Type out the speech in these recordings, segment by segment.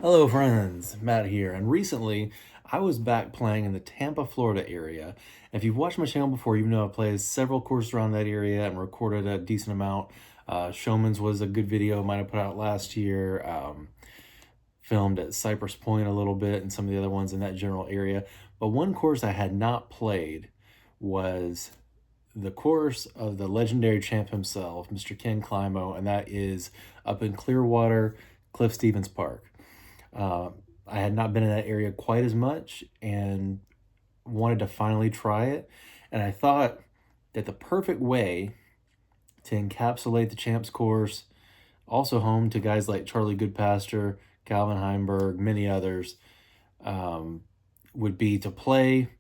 Hello, friends. Matt here. And recently, I was back playing in the Tampa, Florida area. If you've watched my channel before, you know I played several courses around that area and recorded a decent amount. Showman's was a good video, might have put out last year. Filmed at Cypress Point a little bit and some of the other ones in that general area. But one course I had not played was the course of the legendary champ himself, Mr. Ken Climo, and that is up in Clearwater, Cliff Stevens Park. Uh, I had not been in that area quite as much and wanted to finally try it. And I thought that the perfect way to encapsulate the champs course, also home to guys like Charlie Goodpasture, Calvin Heimberg, many others, um, would be to play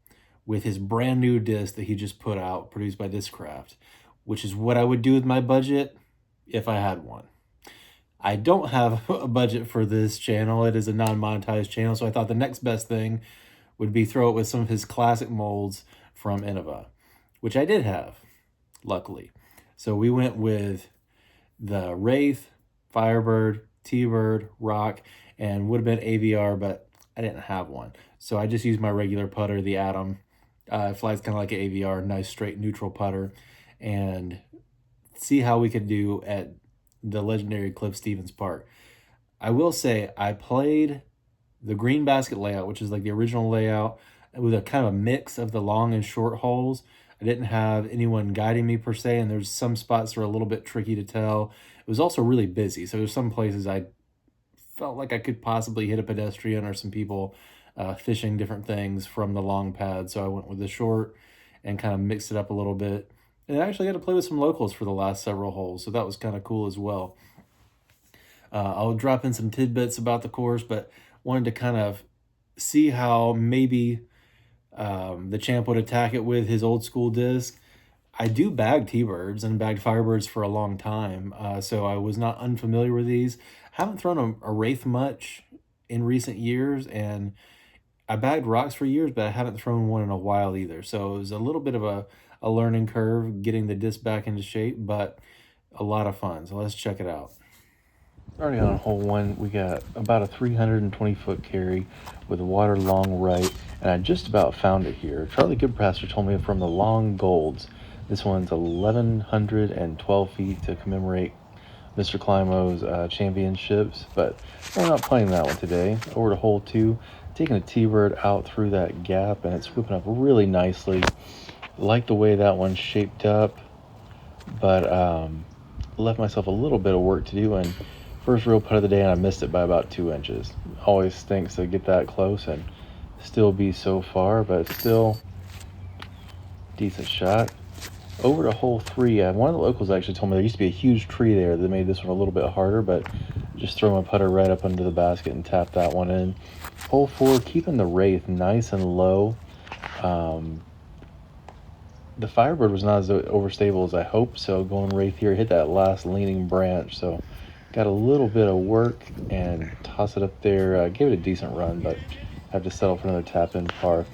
with his brand new disc that he just put out, produced by Discraft, which is what I would do with my budget if I had one. I don't have a budget for this channel. It is a non-monetized channel, so I thought the next best thing would be throw it with some of his classic molds from Innova, which I did have, luckily. So we went with the Wraith, Firebird, T-Bird, Rock, and would have been AVR, but I didn't have one. So I just used my regular putter, the Atom. It flies kind of like an AVR, nice straight neutral putter, and see how we could do at the legendary Cliff Stevens Park. I will say I played the green basket layout, which is like the original layout, with a kind of a mix of the long and short holes. I didn't have anyone guiding me per se, and there's some spots that are a little bit tricky to tell. It was also really busy, so there's some places I felt like I could possibly hit a pedestrian or some people fishing different things from the long pad. So I went with the short and kind of mixed it up a little bit. And I actually got to play with some locals for the last several holes, so that was kind of cool as well. I'll drop in some tidbits about the course, but wanted to kind of see how maybe the champ would attack it with his old school disc. I do bag T-Birds and bagged Firebirds for a long time, so I was not unfamiliar with these. Haven't thrown a Wraith much in recent years, and I bagged Rocks for years, but I haven't thrown one in a while either. So it was a little bit of a learning curve getting the disc back into shape, but a lot of fun. So let's check it out. Starting on hole one, we got about a 320-foot carry with water long right, and I just about found it here. Charlie Goodpasture told me from the long golds. This one's 1,112 feet to commemorate Mr. Climo's championships, but we're not playing that one today. Over to hole two, taking a T-Bird out through that gap, and it's whipping up really nicely. Like the way that one's shaped up, but left myself a little bit of work to do, and first real putt of the day, and I missed it by about 2 inches. Always stinks to get that close and still be so far, but still decent shot. Over to hole three, one of the locals actually told me there used to be a huge tree there that made this one a little bit harder, but just throw my putter right up under the basket and tap that one in. Hole four, keeping the Wraith nice and low. The Firebird was not as overstable as I hoped, so going Wraith here, hit that last leaning branch, so got a little bit of work and toss it up there. Gave it a decent run, but have to settle for another tap-in par.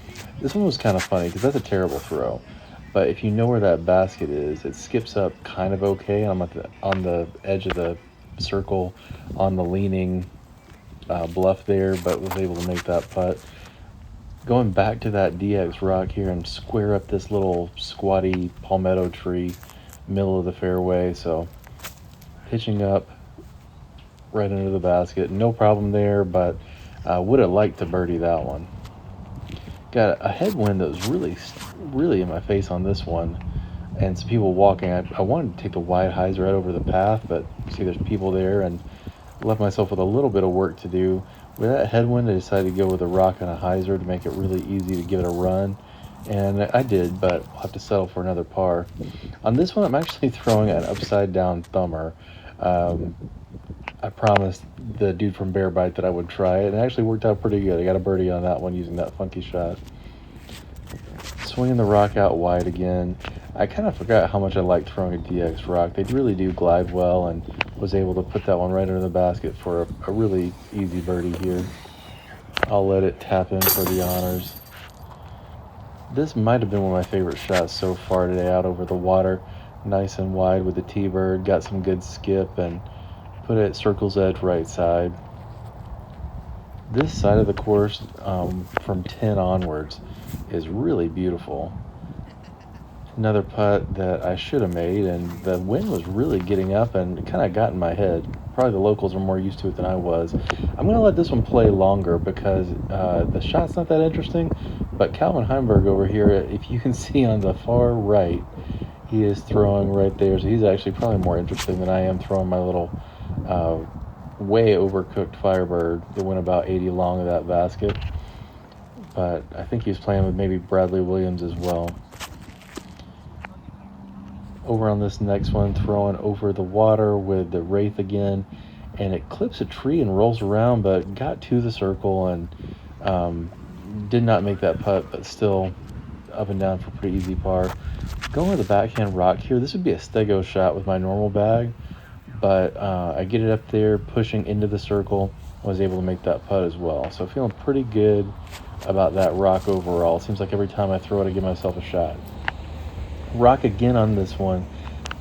This one was kind of funny because that's a terrible throw, but if you know where that basket is, it skips up kind of okay. I'm on the edge of the circle on the leaning bluff there, but was able to make that putt. Going back to that DX rock here and square up this little squatty palmetto tree, middle of the fairway. So pitching up right into the basket, no problem there, but would have liked to birdie that one. Got a headwind that was really in my face on this one, and some people walking. I wanted to take the wide hyzer right over the path, but see there's people there, and left myself with a little bit of work to do. With that headwind, I decided to go with a rock and a hyzer to make it really easy to give it a run, and I did, but I'll have to settle for another par. On this one, I'm actually throwing an upside down thumber. I promised the dude from Bear Bite that I would try it, and it actually worked out pretty good. I got a birdie on that one using that funky shot. Swinging the rock out wide again. I kind of forgot how much I liked throwing a DX rock. They really do glide well, and was able to put that one right under the basket for a really easy birdie here. I'll let it tap in for the honors. This might have been one of my favorite shots so far today, out over the water. Nice and wide with the T-Bird. Got some good skip and put it circle's edge right side. This side of the course, from 10 onwards, is really beautiful. Another putt that I should have made, and the wind was really getting up and it kind of got in my head. Probably the locals were more used to it than I was. I'm going to let this one play longer because the shot's not that interesting. But Calvin Heimberg over here, if you can see on the far right, he is throwing right there. So he's actually probably more interesting than I am throwing my little uh, way overcooked Firebird that went about 80 long of that basket. But I think he was playing with maybe Bradley Williams as well. Over on this next one, throwing over the water with the Wraith again, and it clips a tree and rolls around, but got to the circle and um, did not make that putt, but still up and down for pretty easy par. Going with the backhand rock here, this would be a stego shot with my normal bag, but I get it up there, pushing into the circle, was able to make that putt as well. So feeling pretty good about that rock overall. Seems like every time I throw it, I give myself a shot. Rock again on this one.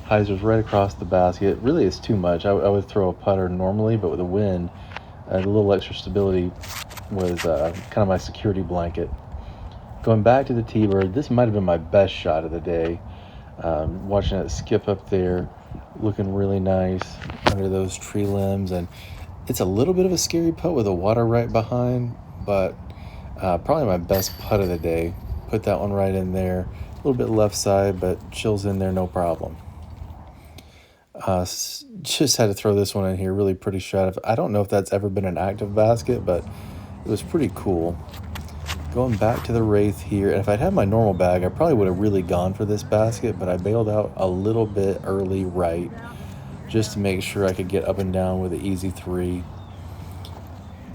Hyzer's right across the basket. Really, it's too much. I would throw a putter normally, but with the wind, a little extra stability was kind of my security blanket. Going back to the T-Bird, this might have been my best shot of the day. Watching it skip up there, looking really nice under those tree limbs. And it's a little bit of a scary putt with the water right behind, but probably my best putt of the day. Put that one right in there. A little bit left side, but chills in there, no problem. Just had to throw this one in here. Really pretty shot. I don't know if that's ever been an active basket, but it was pretty cool. Going back to the Wraith here, and if I'd had my normal bag, I probably would have really gone for this basket, but I bailed out a little bit early right just to make sure I could get up and down with an easy three.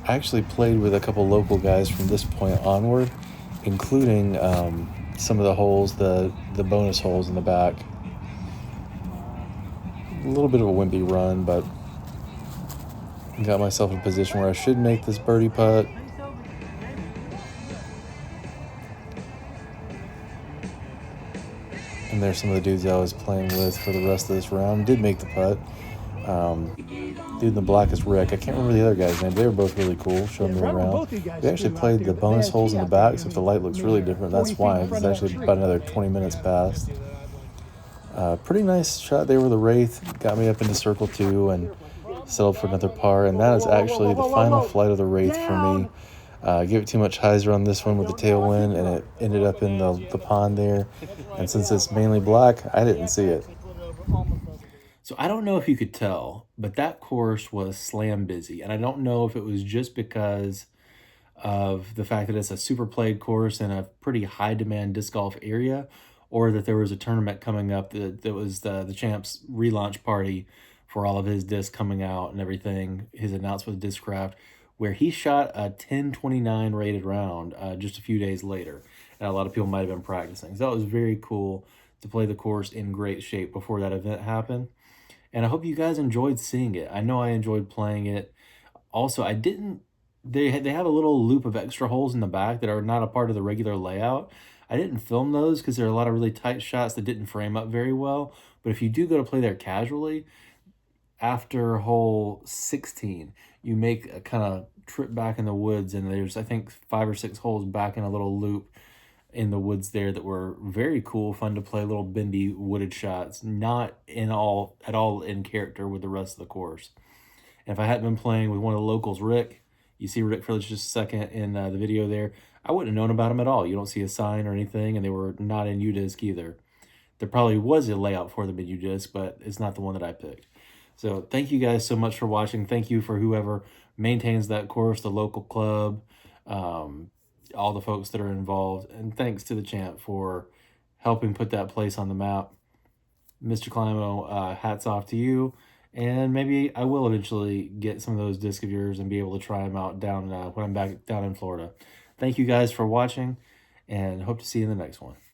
I actually played with a couple local guys from this point onward, including some of the holes, the bonus holes in the back. A little bit of a wimpy run, but got myself in a position where I should make this birdie putt. And there's some of the dudes I was playing with for the rest of this round. Did make the putt. Dude in the black is Rick. I can't remember the other guy's name. They were both really cool, showing me around. We actually played the bonus holes in the back, so if the light looks really different, that's why. It's actually about another 20 minutes past. Pretty nice shot there with the Wraith. Got me up into circle 2 and settled for another par. And that is actually the final flight of the Wraith for me. Gave it too much hyzer on this one with the tailwind, and it ended up in the pond there. And since it's mainly black, I didn't see it. So I don't know if you could tell, but that course was slam busy. And I don't know if it was just because of the fact that it's a super played course in a pretty high demand disc golf area, or that there was a tournament coming up that was the champ's relaunch party for all of his discs coming out and everything, his announcement with Discraft, where he shot a 1029 rated round just a few days later. And a lot of people might have been practicing. So that was very cool to play the course in great shape before that event happened. And I hope you guys enjoyed seeing it. I know I enjoyed playing it. Also, I didn't. They have a little loop of extra holes in the back that are not a part of the regular layout. I didn't film those because there are a lot of really tight shots that didn't frame up very well. But if you do go to play there casually, after hole 16, you make a kind of trip back in the woods, and there's, I think, 5 or 6 holes back in a little loop in the woods there that were very cool, fun to play, little bendy wooded shots, not in all at all in character with the rest of the course. And if I hadn't been playing with one of the locals, Rick, you see Rick for just a second in the video there, I wouldn't have known about him at all. You don't see a sign or anything, and they were not in UDisc either. There probably was a layout for them in UDisc, but it's not the one that I picked. So thank you guys so much for watching. Thank you for whoever maintains that course, the local club, all the folks that are involved. And thanks to the champ for helping put that place on the map. Mr. Climo, hats off to you. And maybe I will eventually get some of those discs of yours and be able to try them out down when I'm back down in Florida. Thank you guys for watching, and hope to see you in the next one.